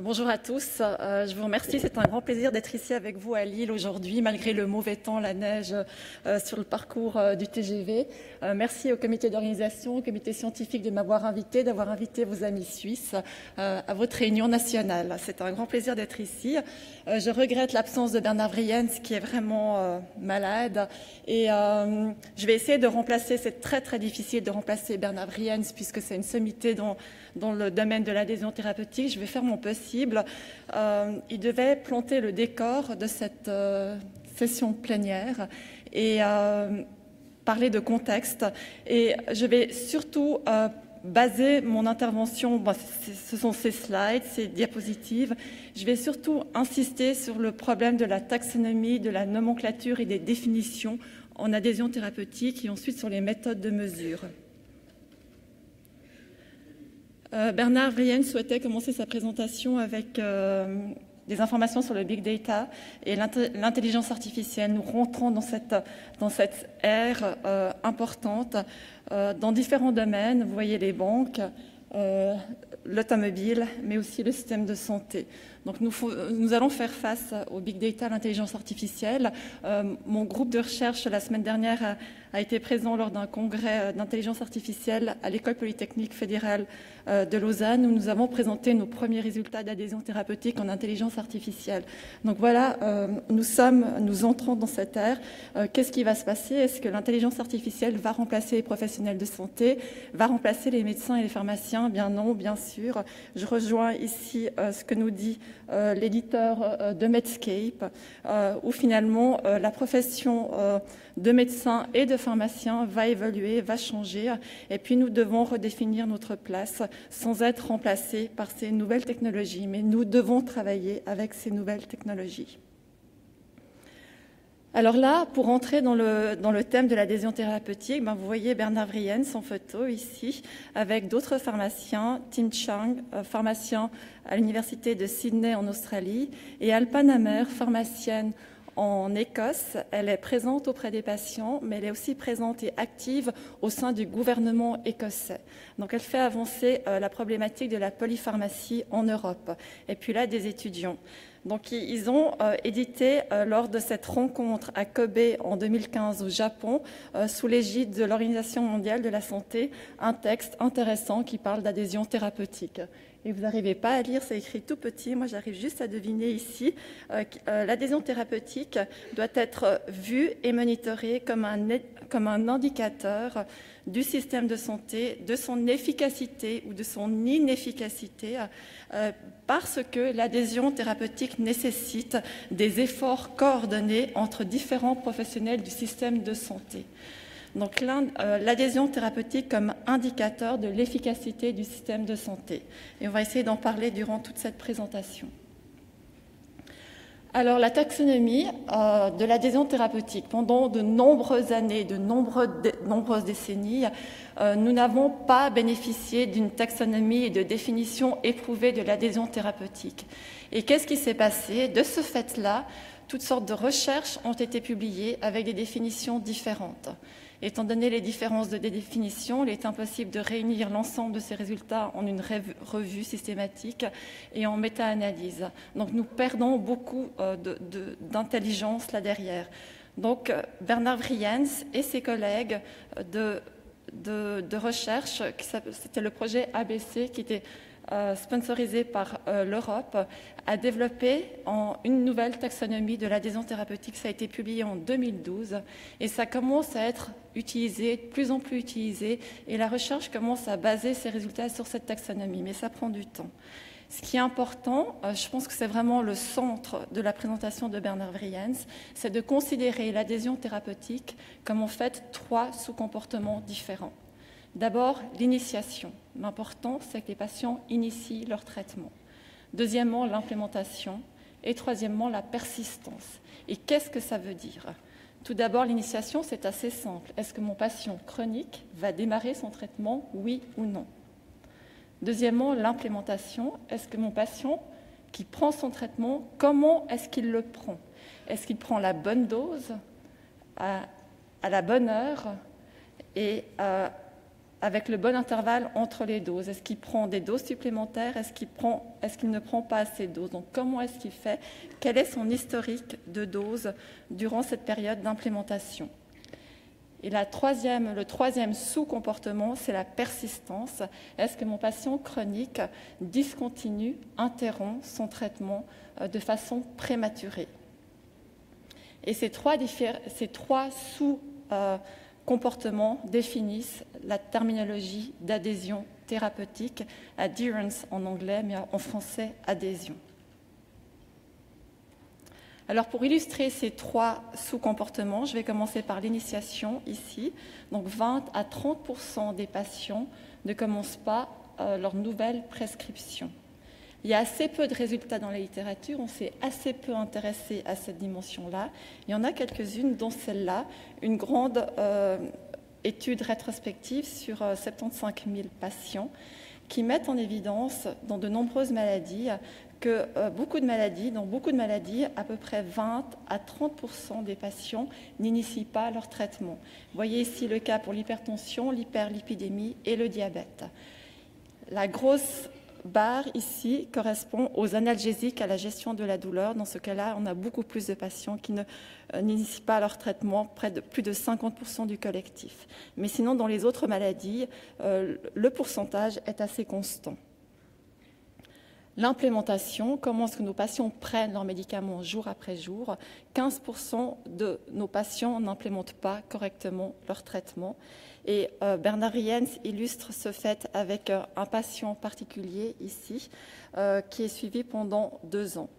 Bonjour à tous, je vous remercie, c'est un grand plaisir d'être ici avec vous à Lille aujourd'hui, malgré le mauvais temps, la neige sur le parcours du TGV. Merci au comité d'organisation, au comité scientifique de m'avoir invité, d'avoir invité vos amis suisses à votre réunion nationale. C'est un grand plaisir d'être ici. Je regrette l'absence de Bernard Vriens qui est vraiment malade et je vais essayer de remplacer, c'est très très difficile de remplacer Bernard Vriens puisque c'est une sommité dans le domaine de l'adhésion thérapeutique. Je vais faire mon possible. Il devait planter le décor de cette session plénière et parler de contexte. Et je vais surtout baser mon intervention, ce sont ces slides, ces diapositives. Je vais surtout insister sur le problème de la taxonomie, de la nomenclature et des définitions en adhésion thérapeutique et ensuite sur les méthodes de mesure. Bernard Vriens souhaitait commencer sa présentation avec des informations sur le big data et l'intelligence artificielle. Nous rentrons dans cette ère importante dans différents domaines. Vous voyez les banques, l'automobile, mais aussi le système de santé. Donc nous allons faire face au big data, à l'intelligence artificielle. Mon groupe de recherche la semaine dernière a été présent lors d'un congrès d'intelligence artificielle à l'École polytechnique fédérale de Lausanne, où nous avons présenté nos premiers résultats d'adhésion thérapeutique en intelligence artificielle. Donc voilà, nous entrons dans cette ère. Qu'est-ce qui va se passer? Est-ce que l'intelligence artificielle va remplacer les professionnels de santé, va remplacer les médecins et les pharmaciens? Bien non, bien sûr. Je rejoins ici ce que nous dit l'éditeur de Medscape, où finalement la profession de médecin et de pharmacien va évoluer, va changer, et puis nous devons redéfinir notre place sans être remplacés par ces nouvelles technologies, mais nous devons travailler avec ces nouvelles technologies. Alors là, pour entrer dans le thème de l'adhésion thérapeutique, vous voyez Bernard Vriens en photo ici, avec d'autres pharmaciens, Tim Chang, pharmacien à l'université de Sydney en Australie, et Alpan Amer, pharmacienne en Écosse. Elle est présente auprès des patients, mais elle est aussi présente et active au sein du gouvernement écossais. Donc elle fait avancer la problématique de la polypharmacie en Europe. Et puis là, des étudiants. Donc ils ont édité lors de cette rencontre à Kobe en 2015 au Japon, sous l'égide de l'Organisation mondiale de la santé, un texte intéressant qui parle d'adhésion thérapeutique. Et vous n'arrivez pas à lire, c'est écrit tout petit, moi j'arrive juste à deviner ici. L'adhésion thérapeutique doit être vue et monitorée comme un indicateur du système de santé, de son efficacité ou de son inefficacité, parce que l'adhésion thérapeutique nécessite des efforts coordonnés entre différents professionnels du système de santé. Donc l'adhésion thérapeutique comme indicateur de l'efficacité du système de santé. Et on va essayer d'en parler durant toute cette présentation. Alors la taxonomie de l'adhésion thérapeutique, pendant de nombreuses années, de nombreuses décennies, nous n'avons pas bénéficié d'une taxonomie et de définition éprouvée de l'adhésion thérapeutique. Et qu'est-ce qui s'est passé? De ce fait-là, toutes sortes de recherches ont été publiées avec des définitions différentes. Étant donné les différences de définition, il est impossible de réunir l'ensemble de ces résultats en une revue systématique et en méta-analyse. Donc nous perdons beaucoup d'intelligence là derrière. Donc Bernard Vriens et ses collègues de recherche, c'était le projet ABC qui était sponsorisé par l'Europe, a développé une nouvelle taxonomie de l'adhésion thérapeutique. Ça a été publié en 2012 et ça commence à être utilisé, de plus en plus utilisé, et la recherche commence à baser ses résultats sur cette taxonomie, mais ça prend du temps. Ce qui est important, je pense que c'est vraiment le centre de la présentation de Bernard Vriens, c'est de considérer l'adhésion thérapeutique comme en fait 3 sous-comportements différents. D'abord, l'initiation. L'important, c'est que les patients initient leur traitement. Deuxièmement, l'implémentation. Et troisièmement, la persistance. Et qu'est-ce que ça veut dire? Tout d'abord, l'initiation, c'est assez simple. Est-ce que mon patient chronique va démarrer son traitement, oui ou non? Deuxièmement, l'implémentation. Est-ce que mon patient qui prend son traitement, comment est-ce qu'il le prend? Est-ce qu'il prend la bonne dose, à la bonne heure et avec le bon intervalle entre les doses. Est-ce qu'il prend des doses supplémentaires? Est-ce qu'il ne prend pas assez de doses? Donc, comment est-ce qu'il fait? Quel est son historique de doses durant cette période d'implémentation? Et le troisième sous-comportement, c'est la persistance. Est-ce que mon patient chronique discontinue, interrompt son traitement de façon prématurée? Et ces trois sous-comportements définissent la terminologie d'adhésion thérapeutique, adherence en anglais, mais en français, adhésion. Alors, pour illustrer ces trois sous-comportements, je vais commencer par l'initiation ici. Donc, 20 à 30% des patients ne commencent pas leur nouvelle prescription. Il y a assez peu de résultats dans la littérature, on s'est assez peu intéressé à cette dimension-là. Il y en a quelques-unes, dont celle-là, une grande étude rétrospective sur 75 000 patients qui mettent en évidence dans de nombreuses maladies que dans beaucoup de maladies, à peu près 20 à 30% des patients n'initient pas leur traitement. Vous voyez ici le cas pour l'hypertension, l'hyperlipidémie et le diabète. La grosse barre ici correspond aux analgésiques à la gestion de la douleur. Dans ce cas-là, on a beaucoup plus de patients qui n'initient pas leur traitement, près de plus de 50% du collectif. Mais sinon, dans les autres maladies, le pourcentage est assez constant. L'implémentation, comment est-ce que nos patients prennent leurs médicaments jour après jour? 15% de nos patients n'implémentent pas correctement leur traitement. Et Bernard Riens illustre ce fait avec un patient particulier ici, qui est suivi pendant 2 ans.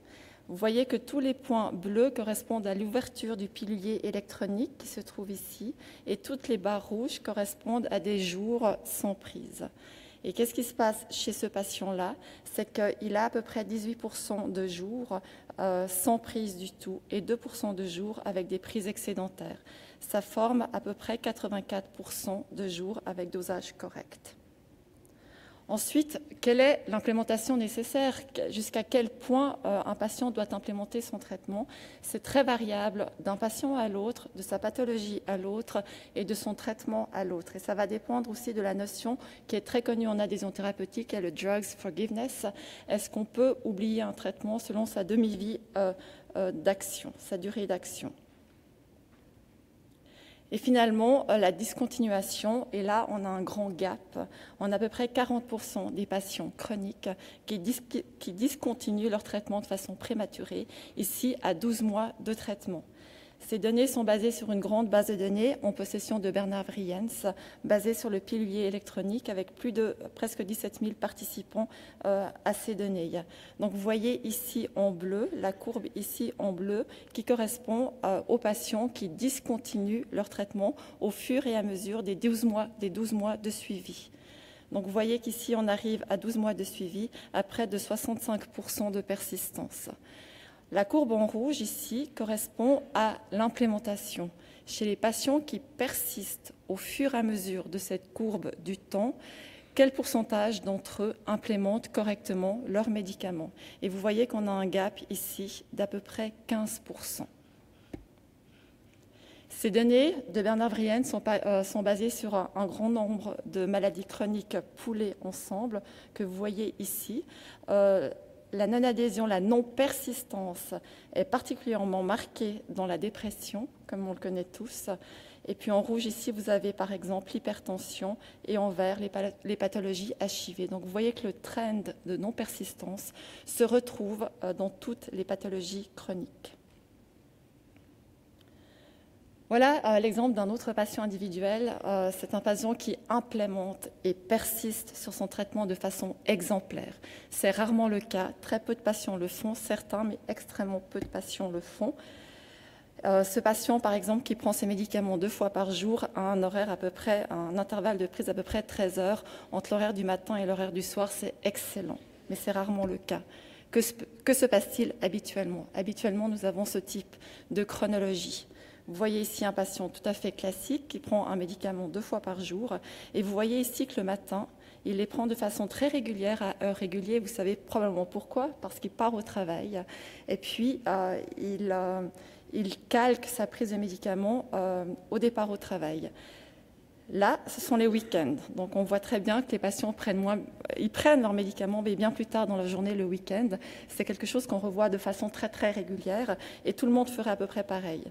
Vous voyez que tous les points bleus correspondent à l'ouverture du pilier électronique qui se trouve ici, et toutes les barres rouges correspondent à des jours sans prise. Et qu'est-ce qui se passe chez ce patient-là? C'est qu'il a à peu près 18% de jours sans prise du tout et 2% de jours avec des prises excédentaires. Ça forme à peu près 84% de jours avec dosage correct. Ensuite, quelle est l'implémentation nécessaire? Jusqu'à quel point un patient doit implémenter son traitement? C'est très variable d'un patient à l'autre, de sa pathologie à l'autre et de son traitement à l'autre. Et ça va dépendre aussi de la notion qui est très connue en adhésion thérapeutique, qui est le drugs forgiveness. Est-ce qu'on peut oublier un traitement selon sa demi-vie d'action, sa durée d'action? Et finalement, la discontinuation, et là, on a un grand gap. On a à peu près 40% des patients chroniques qui discontinuent leur traitement de façon prématurée, ici à 12 mois de traitement. Ces données sont basées sur une grande base de données en possession de Bernard Riens, basée sur le pilier électronique avec plus de presque 17 000 participants à ces données. Donc vous voyez ici en bleu, la courbe ici en bleu, qui correspond aux patients qui discontinuent leur traitement au fur et à mesure des 12 mois de suivi. Donc vous voyez qu'ici on arrive à 12 mois de suivi à près de 65% de persistance. La courbe en rouge ici correspond à l'implémentation. Chez les patients qui persistent au fur et à mesure de cette courbe du temps, quel pourcentage d'entre eux implémentent correctement leurs médicaments? Et vous voyez qu'on a un gap ici d'à peu près 15%. Ces données de Bernard Riens sont basées sur un grand nombre de maladies chroniques poolées ensemble que vous voyez ici. La non-adhésion, la non-persistance est particulièrement marquée dans la dépression, comme on le connaît tous. Et puis en rouge, ici, vous avez par exemple l'hypertension et en vert, les pathologies HIV. Donc vous voyez que le trend de non-persistance se retrouve dans toutes les pathologies chroniques. Voilà l'exemple d'un autre patient individuel. C'est un patient qui implémente et persiste sur son traitement de façon exemplaire. C'est rarement le cas. Très peu de patients le font, certains, mais extrêmement peu de patients le font. Ce patient, par exemple, qui prend ses médicaments 2 fois par jour a un intervalle de prise à peu près 13 heures. Entre l'horaire du matin et l'horaire du soir, c'est excellent, mais c'est rarement le cas. Que se passe-t-il habituellement? Habituellement, nous avons ce type de chronologie. Vous voyez ici un patient tout à fait classique qui prend un médicament 2 fois par jour. Et vous voyez ici que le matin, il les prend de façon très régulière, à heure régulière. Vous savez probablement pourquoi, parce qu'il part au travail. Et puis, il calque sa prise de médicaments au départ au travail. Là, ce sont les week-ends. Donc, on voit très bien que les patients prennent leurs médicaments, mais bien plus tard dans la journée, le week-end. C'est quelque chose qu'on revoit de façon très, très régulière et tout le monde ferait à peu près pareil.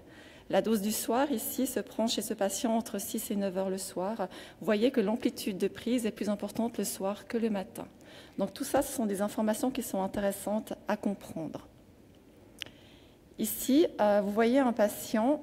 La dose du soir, ici, se prend chez ce patient entre 6 et 9 heures le soir. Vous voyez que l'amplitude de prise est plus importante le soir que le matin. Donc, tout ça, ce sont des informations qui sont intéressantes à comprendre. Ici, vous voyez un patient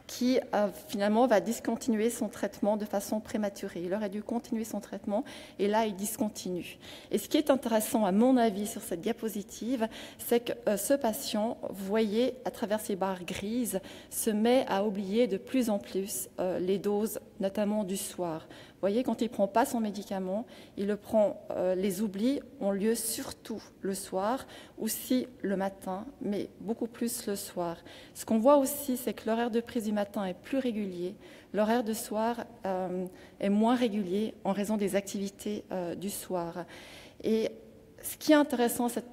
qui finalement va discontinuer son traitement de façon prématurée. Il aurait dû continuer son traitement et là, il discontinue. Et ce qui est intéressant, à mon avis, sur cette diapositive, c'est que ce patient, vous voyez, à travers ces barres grises, se met à oublier de plus en plus les doses, notamment du soir. Vous voyez, quand il ne prend pas son médicament, les oublis ont lieu surtout le soir, aussi le matin, mais beaucoup plus le soir. Ce qu'on voit aussi, c'est que l'horaire de prise du matin est plus régulier, l'horaire de soir est moins régulier en raison des activités du soir. Et ce qui est intéressant à cette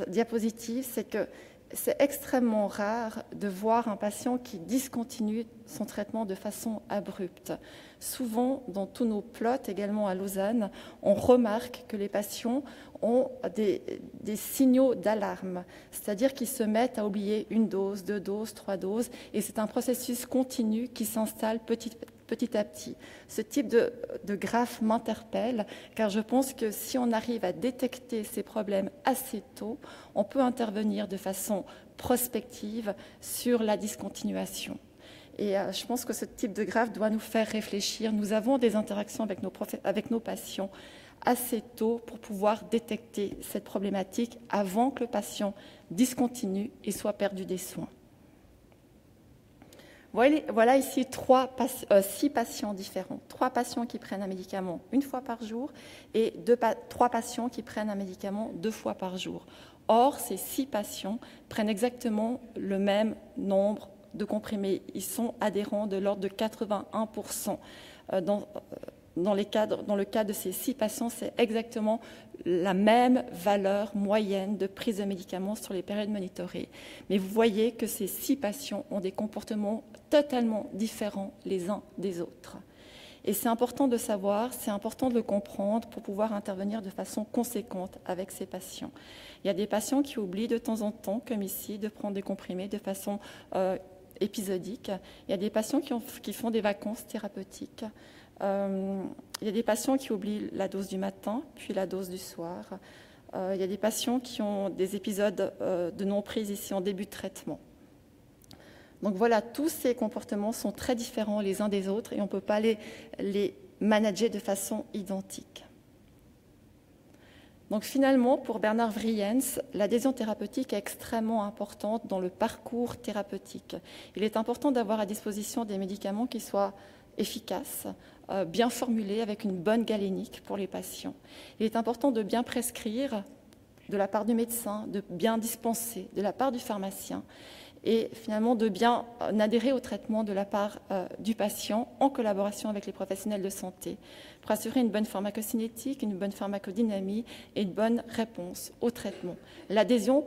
diapositive, c'est que c'est extrêmement rare de voir un patient qui discontinue son traitement de façon abrupte. Souvent, dans tous nos plots, également à Lausanne, on remarque que les patients ont des signaux d'alarme, c'est-à-dire qu'ils se mettent à oublier une dose, 2 doses, 3 doses, et c'est un processus continu qui s'installe petit à petit. Ce type de graphe m'interpelle, car je pense que si on arrive à détecter ces problèmes assez tôt, on peut intervenir de façon prospective sur la discontinuation. Et je pense que ce type de graphe doit nous faire réfléchir. Nous avons des interactions avec nos patients assez tôt pour pouvoir détecter cette problématique avant que le patient discontinue et soit perdu des soins. Voilà ici 6 patients différents. 3 patients qui prennent un médicament 1 fois par jour et 3 patients qui prennent un médicament 2 fois par jour. Or, ces 6 patients prennent exactement le même nombre de comprimés. Ils sont adhérents de l'ordre de 81%. Dans le cas de ces 6 patients, c'est exactement la même valeur moyenne de prise de médicaments sur les périodes monitorées. Mais vous voyez que ces 6 patients ont des comportements totalement différents les uns des autres. Et c'est important de savoir, c'est important de le comprendre pour pouvoir intervenir de façon conséquente avec ces patients. Il y a des patients qui oublient de temps en temps, comme ici, de prendre des comprimés de façon épisodique. Il y a des patients qui font des vacances thérapeutiques. Il y a des patients qui oublient la dose du matin, puis la dose du soir. Il y a des patients qui ont des épisodes de non-prise ici en début de traitement. Donc voilà, tous ces comportements sont très différents les uns des autres et on ne peut pas les manager de façon identique. Donc finalement, pour Bernard Vriens, l'adhésion thérapeutique est extrêmement importante dans le parcours thérapeutique. Il est important d'avoir à disposition des médicaments qui soient efficaces, bien formulés, avec une bonne galénique pour les patients. Il est important de bien prescrire de la part du médecin, de bien dispenser de la part du pharmacien et finalement de bien adhérer au traitement de la part du patient en collaboration avec les professionnels de santé pour assurer une bonne pharmacocinétique, une bonne pharmacodynamie et une bonne réponse au traitement. L'adhésion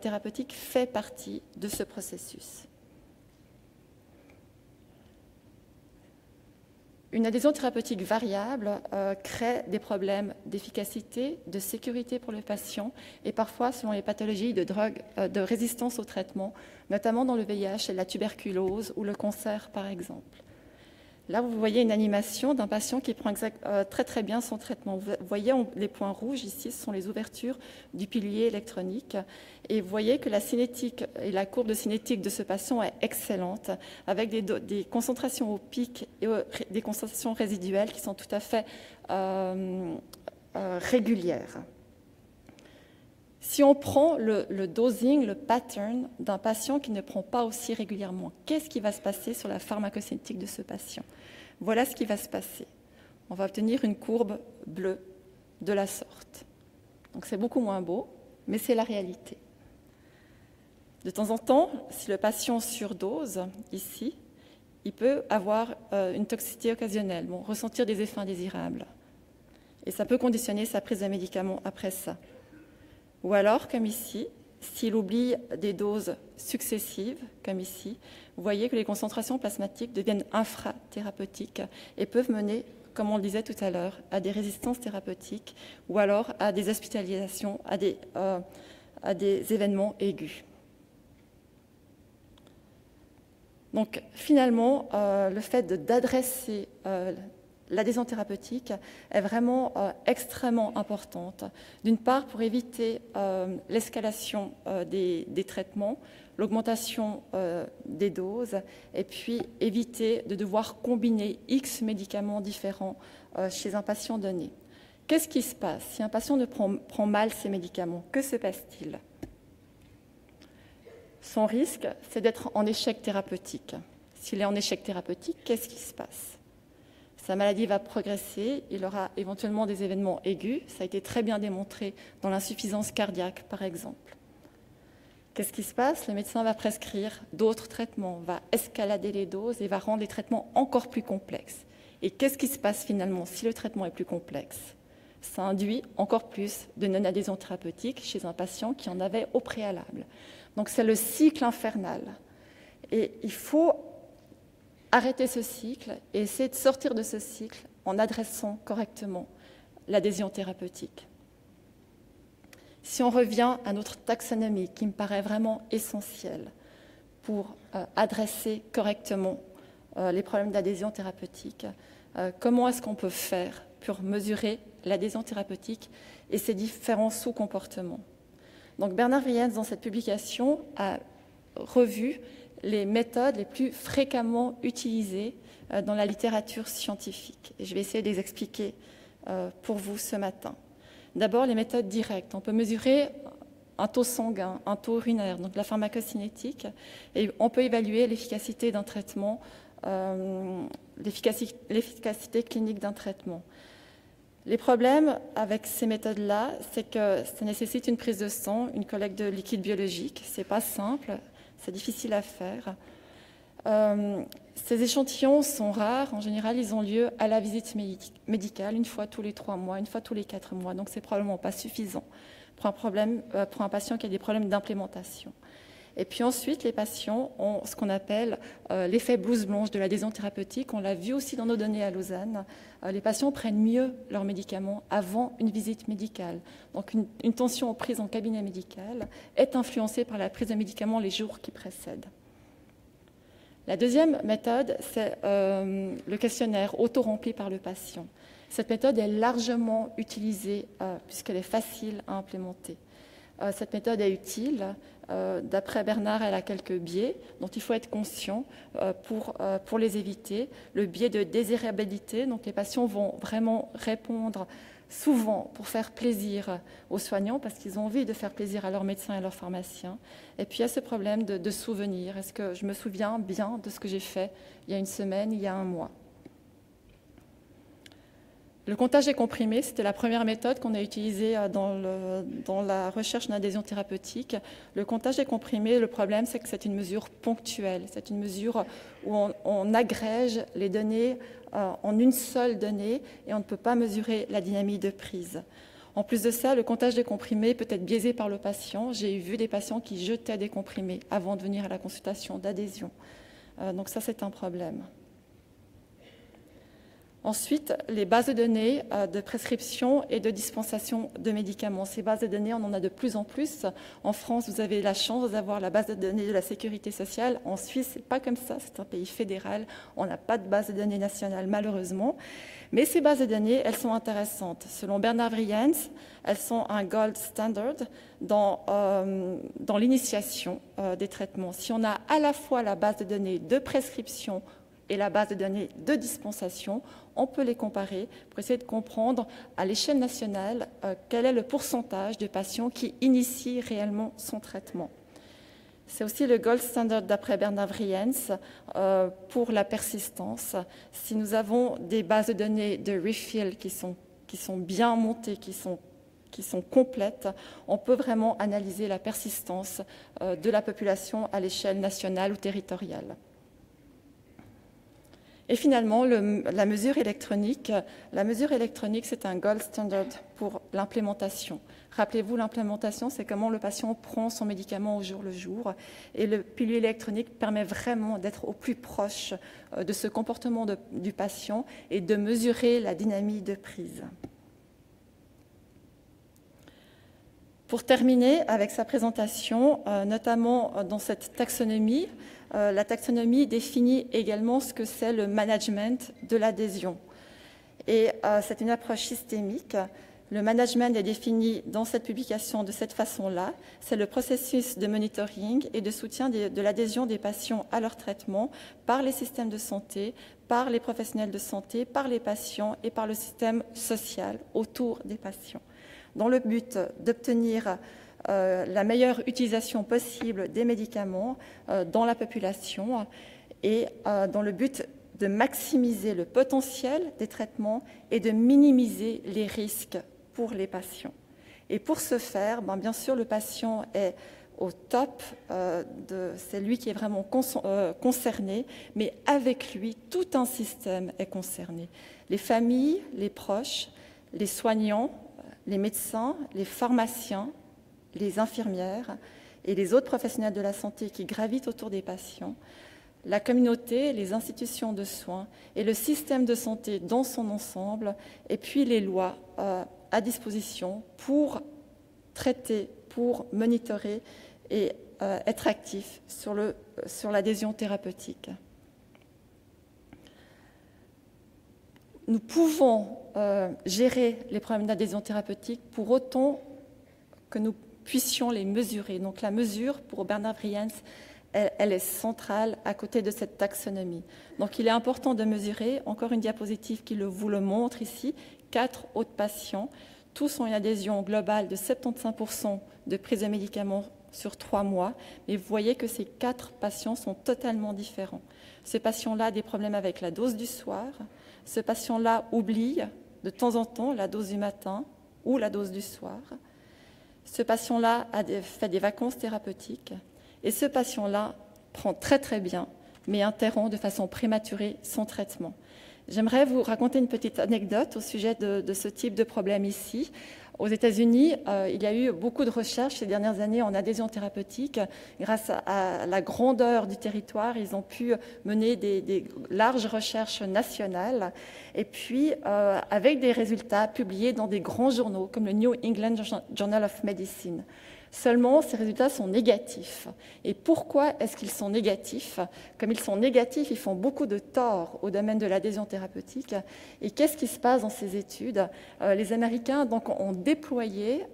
thérapeutique fait partie de ce processus. Une adhésion thérapeutique variable crée des problèmes d'efficacité, de sécurité pour le patient et parfois, selon les pathologies de résistance au traitement, notamment dans le VIH et la tuberculose ou le cancer, par exemple. Là, vous voyez une animation d'un patient qui prend très très bien son traitement. Vous voyez les points rouges ici, ce sont les ouvertures du pilier électronique. Et vous voyez que la cinétique et la courbe de cinétique de ce patient est excellente, avec des concentrations au pic et des concentrations résiduelles qui sont tout à fait régulières. Si on prend le dosing, le pattern d'un patient qui ne prend pas aussi régulièrement, qu'est-ce qui va se passer sur la pharmacocinétique de ce patient? Voilà ce qui va se passer. On va obtenir une courbe bleue de la sorte. Donc c'est beaucoup moins beau, mais c'est la réalité. De temps en temps, si le patient surdose, ici, il peut avoir une toxicité occasionnelle, ressentir des effets indésirables. Et ça peut conditionner sa prise de médicaments après ça. Ou alors, comme ici, s'il oublie des doses successives, comme ici, vous voyez que les concentrations plasmatiques deviennent infrathérapeutiques et peuvent mener, comme on le disait tout à l'heure, à des résistances thérapeutiques ou alors à des hospitalisations, à des événements aigus. Donc finalement, le fait d'adresser l'adhésion thérapeutique est vraiment extrêmement importante. D'une part, pour éviter l'escalation des traitements, l'augmentation des doses, et puis éviter de devoir combiner X médicaments différents chez un patient donné. Qu'est-ce qui se passe si un patient ne prend mal ses médicaments? Que se passe-t-il? Son risque, c'est d'être en échec thérapeutique. S'il est en échec thérapeutique, qu'est-ce qui se passe? Sa maladie va progresser, il aura éventuellement des événements aigus. Ça a été très bien démontré dans l'insuffisance cardiaque, par exemple. Qu'est-ce qui se passe? Le médecin va prescrire d'autres traitements, va escalader les doses et va rendre les traitements encore plus complexes. Et qu'est-ce qui se passe finalement si le traitement est plus complexe? Ça induit encore plus de non-adhésion thérapeutique chez un patient qui en avait au préalable. Donc c'est le cycle infernal. Et il faut arrêter ce cycle et essayer de sortir de ce cycle en adressant correctement l'adhésion thérapeutique. Si on revient à notre taxonomie, qui me paraît vraiment essentielle pour adresser correctement les problèmes d'adhésion thérapeutique, comment est-ce qu'on peut faire pour mesurer l'adhésion thérapeutique et ses différents sous-comportements? Donc Bernard Vriens, dans cette publication, a revu les méthodes les plus fréquemment utilisées dans la littérature scientifique. Et je vais essayer de les expliquer pour vous ce matin. D'abord, les méthodes directes. On peut mesurer un taux sanguin, un taux urinaire, donc la pharmacocinétique, et on peut évaluer l'efficacité d'un traitement, l'efficacité clinique d'un traitement. Les problèmes avec ces méthodes-là, c'est que ça nécessite une prise de sang, une collecte de liquide biologique. Ce n'est pas simple, c'est difficile à faire. Ces échantillons sont rares. En général, ils ont lieu à la visite médicale, une fois tous les 3 mois, une fois tous les 4 mois. Donc, ce n'est probablement pas suffisant pour un patient qui a des problèmes d'implémentation. Et puis ensuite, les patients ont ce qu'on appelle l'effet blouse blanche de l'adhésion thérapeutique. On l'a vu aussi dans nos données à Lausanne. Les patients prennent mieux leurs médicaments avant une visite médicale. Donc une tension prise en cabinet médical est influencée par la prise de médicaments les jours qui précèdent. La deuxième méthode, c'est le questionnaire auto-rempli par le patient. Cette méthode est largement utilisée puisqu'elle est facile à implémenter. Cette méthode est utile. D'après Bernard, elle a quelques biais dont il faut être conscient pour les éviter. Le biais de désirabilité, donc les patients vont vraiment répondre souvent pour faire plaisir aux soignants parce qu'ils ont envie de faire plaisir à leur médecin et à leur pharmacien. Et puis il y a ce problème de souvenir. Est-ce que je me souviens bien de ce que j'ai fait il y a une semaine, il y a un mois? Le comptage des comprimés, c'était la première méthode qu'on a utilisée dans la recherche d'adhésion thérapeutique. Le comptage des comprimés, le problème, c'est que c'est une mesure ponctuelle. C'est une mesure où on agrège les données en une seule donnée et on ne peut pas mesurer la dynamique de prise. En plus de ça, le comptage des comprimés peut être biaisé par le patient. J'ai vu des patients qui jetaient des comprimés avant de venir à la consultation d'adhésion. Donc ça, c'est un problème. Ensuite, les bases de données de prescription et de dispensation de médicaments. Ces bases de données, on en a de plus en plus. En France, vous avez la chance d'avoir la base de données de la Sécurité sociale. En Suisse, ce n'est pas comme ça, c'est un pays fédéral. On n'a pas de base de données nationale, malheureusement. Mais ces bases de données, elles sont intéressantes. Selon Bernard Vriens, elles sont un gold standard dans l'initiation des traitements. Si on a à la fois la base de données de prescription et la base de données de dispensation, on peut les comparer pour essayer de comprendre à l'échelle nationale quel est le pourcentage de patients qui initient réellement son traitement. C'est aussi le gold standard d'après Bernard Vriens pour la persistance. Si nous avons des bases de données de refill qui sont bien montées, qui sont complètes, on peut vraiment analyser la persistance de la population à l'échelle nationale ou territoriale. Et finalement, la mesure électronique, c'est un gold standard pour l'implémentation. Rappelez-vous, l'implémentation, c'est comment le patient prend son médicament au jour le jour. Et le pilier électronique permet vraiment d'être au plus proche de ce comportement du patient et de mesurer la dynamique de prise. Pour terminer avec sa présentation, notamment dans cette taxonomie, la taxonomie définit également ce que c'est le management de l'adhésion. Et c'est une approche systémique. Le management est défini dans cette publication de cette façon-là. C'est le processus de monitoring et de soutien de l'adhésion des patients à leur traitement par les systèmes de santé, par les professionnels de santé, par les patients et par le système social autour des patients, dans le but d'obtenir la meilleure utilisation possible des médicaments dans la population et dans le but de maximiser le potentiel des traitements et de minimiser les risques pour les patients. Et pour ce faire, bien sûr, le patient est au top, c'est lui qui est vraiment concerné, mais avec lui, tout un système est concerné. Les familles, les proches, les soignants, les médecins, les pharmaciens, les infirmières et les autres professionnels de la santé qui gravitent autour des patients, la communauté, les institutions de soins et le système de santé dans son ensemble, et puis les lois à disposition pour traiter, pour monitorer et être actif sur l'adhésion thérapeutique. Nous pouvons gérer les problèmes d'adhésion thérapeutique pour autant que nous puissions les mesurer. Donc la mesure, pour Bernard Briens, elle est centrale à côté de cette taxonomie. Donc il est important de mesurer, encore une diapositive qui vous le montre ici, 4 autres patients. Tous ont une adhésion globale de 75% de prise de médicaments sur 3 mois, mais vous voyez que ces 4 patients sont totalement différents. Ce patient-là a des problèmes avec la dose du soir, ce patient-là oublie de temps en temps la dose du matin ou la dose du soir. Ce patient-là fait des vacances thérapeutiques et ce patient-là prend très très bien, mais interrompt de façon prématurée son traitement. J'aimerais vous raconter une petite anecdote au sujet de ce type de problème ici. Aux États-Unis, il y a eu beaucoup de recherches ces dernières années en adhésion thérapeutique. Grâce à la grandeur du territoire, ils ont pu mener des larges recherches nationales et puis avec des résultats publiés dans des grands journaux comme le New England Journal of Medicine. Seulement, ces résultats sont négatifs. Et pourquoi est-ce qu'ils sont négatifs? Comme ils sont négatifs, ils font beaucoup de tort au domaine de l'adhésion thérapeutique. Et qu'est-ce qui se passe dans ces études? Les Américains donc, ont déployé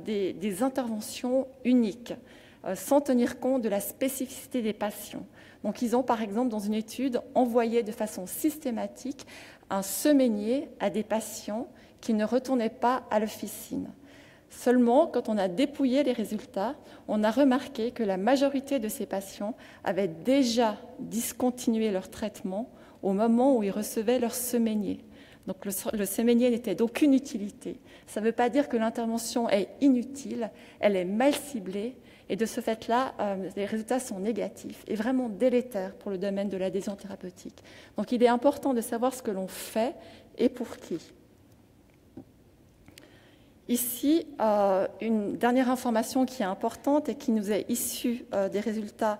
des interventions uniques, sans tenir compte de la spécificité des patients. Donc, ils ont, par exemple, dans une étude, envoyé de façon systématique un semainier à des patients qui ne retournaient pas à l'officine. Seulement, quand on a dépouillé les résultats, on a remarqué que la majorité de ces patients avaient déjà discontinué leur traitement au moment où ils recevaient leur semainier. Donc le semainier n'était d'aucune utilité. Ça ne veut pas dire que l'intervention est inutile, elle est mal ciblée, et de ce fait-là, les résultats sont négatifs et vraiment délétères pour le domaine de l'adhésion thérapeutique. Donc il est important de savoir ce que l'on fait et pour qui. Ici, une dernière information qui est importante et qui nous est issue des résultats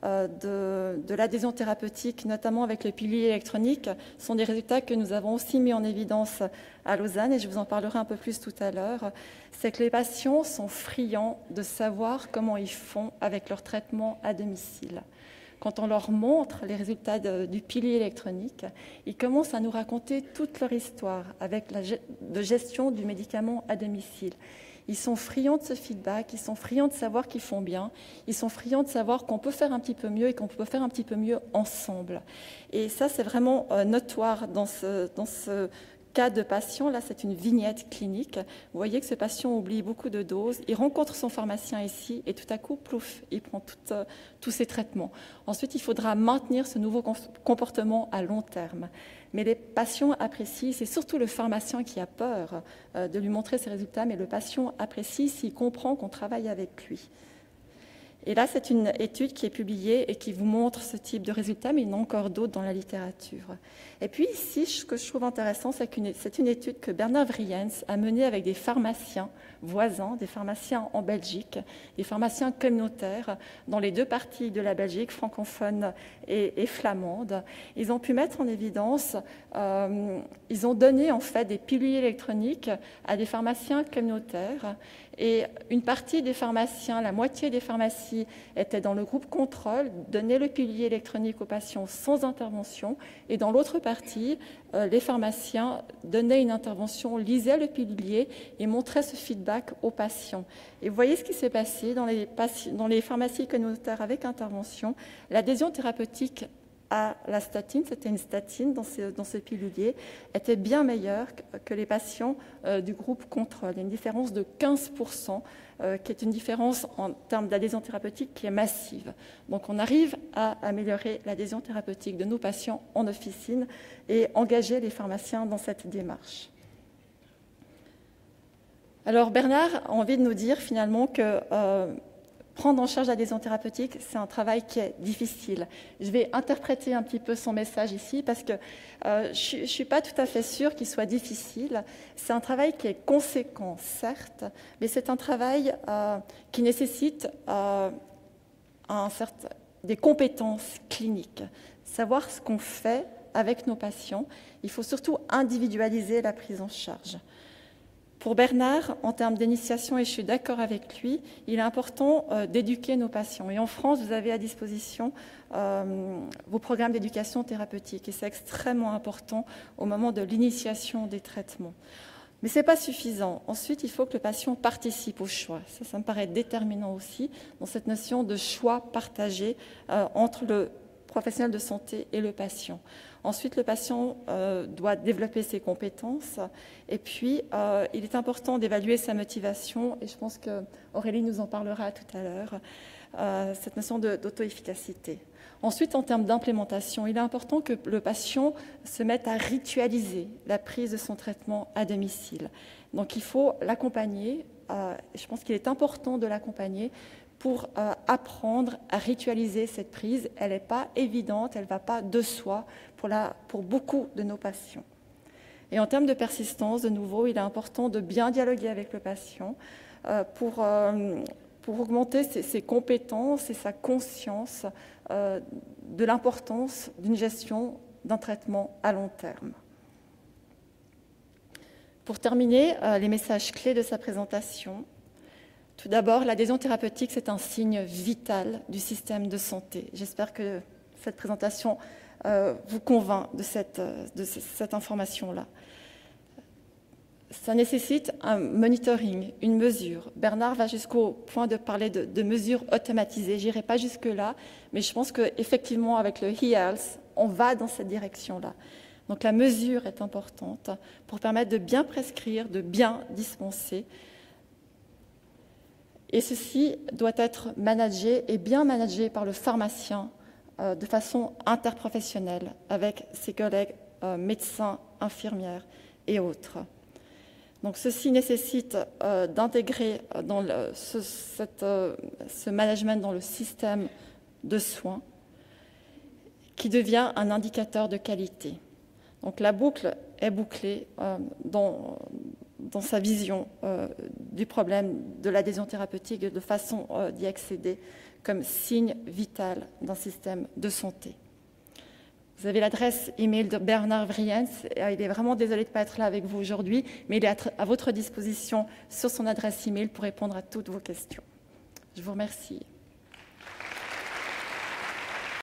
de l'adhésion thérapeutique, notamment avec le pilier électronique, sont des résultats que nous avons aussi mis en évidence à Lausanne, et je vous en parlerai un peu plus tout à l'heure. C'est que les patients sont friands de savoir comment ils font avec leur traitement à domicile. Quand on leur montre les résultats du pilier électronique, ils commencent à nous raconter toute leur histoire avec de gestion du médicament à domicile. Ils sont friands de ce feedback, ils sont friands de savoir qu'ils font bien, ils sont friands de savoir qu'on peut faire un petit peu mieux et qu'on peut faire un petit peu mieux ensemble. Et ça, c'est vraiment notoire dans ce cas de patient. Là, c'est une vignette clinique. Vous voyez que ce patient oublie beaucoup de doses. Il rencontre son pharmacien ici et tout à coup, plouf, il prend tous ses traitements. Ensuite, il faudra maintenir ce nouveau comportement à long terme. Mais les patients apprécient, c'est surtout le pharmacien qui a peur de lui montrer ses résultats, mais le patient apprécie s'il comprend qu'on travaille avec lui. Et là, c'est une étude qui est publiée et qui vous montre ce type de résultats, mais il y en a encore d'autres dans la littérature. Et puis ici, ce que je trouve intéressant, c'est une étude que Bernard Vriens a menée avec des pharmaciens voisins, des pharmaciens en Belgique, des pharmaciens communautaires dans les deux parties de la Belgique, francophone et flamande. Ils ont pu mettre en évidence, ils ont donné en fait des pilules électroniques à des pharmaciens communautaires. Et une partie des pharmaciens, la moitié des pharmacies étaient dans le groupe contrôle, donnaient le pilier électronique aux patients sans intervention. Et dans l'autre partie, les pharmaciens donnaient une intervention, lisaient le pilier et montraient ce feedback aux patients. Et vous voyez ce qui s'est passé dans les pharmacies communautaires avec intervention. L'adhésion thérapeutique à la statine, c'était une statine dans ce pilulier, était bien meilleure que les patients du groupe contrôle. Il y a une différence de 15%, qui est une différence en termes d'adhésion thérapeutique qui est massive. Donc on arrive à améliorer l'adhésion thérapeutique de nos patients en officine et engager les pharmaciens dans cette démarche. Alors Bernard a envie de nous dire finalement que prendre en charge l'adhésion thérapeutique, c'est un travail qui est difficile. Je vais interpréter un petit peu son message ici parce que je ne suis pas tout à fait sûre qu'il soit difficile. C'est un travail qui est conséquent, certes, mais c'est un travail qui nécessite des compétences cliniques. Savoir ce qu'on fait avec nos patients. Il faut surtout individualiser la prise en charge. Pour Bernard, en termes d'initiation, et je suis d'accord avec lui, il est important d'éduquer nos patients. Et en France, vous avez à disposition vos programmes d'éducation thérapeutique. Et c'est extrêmement important au moment de l'initiation des traitements. Mais ce n'est pas suffisant. Ensuite, il faut que le patient participe au choix. Ça me paraît déterminant aussi dans cette notion de choix partagé entre le professionnel de santé et le patient. Ensuite, le patient doit développer ses compétences et puis il est important d'évaluer sa motivation et je pense qu'Aurélie nous en parlera tout à l'heure, cette notion d'auto-efficacité. Ensuite, en termes d'implémentation, il est important que le patient se mette à ritualiser la prise de son traitement à domicile. Donc il faut l'accompagner, je pense qu'il est important de l'accompagner pour apprendre à ritualiser cette prise. Elle n'est pas évidente, elle ne va pas de soi pour beaucoup de nos patients. Et en termes de persistance, de nouveau, il est important de bien dialoguer avec le patient pour augmenter ses compétences et sa conscience de l'importance d'une gestion d'un traitement à long terme. Pour terminer, les messages clés de sa présentation. Tout d'abord, l'adhésion thérapeutique, c'est un signe vital du système de santé. J'espère que cette présentation vous convainc de cette information-là. Ça nécessite un monitoring, une mesure. Bernard va jusqu'au point de parler de mesures automatisées. Je n'irai pas jusque-là, mais je pense qu'effectivement, avec le e-health, on va dans cette direction-là. Donc la mesure est importante pour permettre de bien prescrire, de bien dispenser. Et ceci doit être managé et bien managé par le pharmacien de façon interprofessionnelle avec ses collègues médecins, infirmières et autres. Donc ceci nécessite d'intégrer ce management dans le système de soins qui devient un indicateur de qualité. Donc la boucle est bouclée dans sa vision du problème de l'adhésion thérapeutique et de façon d'y accéder comme signe vital d'un système de santé. Vous avez l'adresse email de Bernard Vriens. Il est vraiment désolé de ne pas être là avec vous aujourd'hui, mais il est à votre disposition sur son adresse email pour répondre à toutes vos questions. Je vous remercie.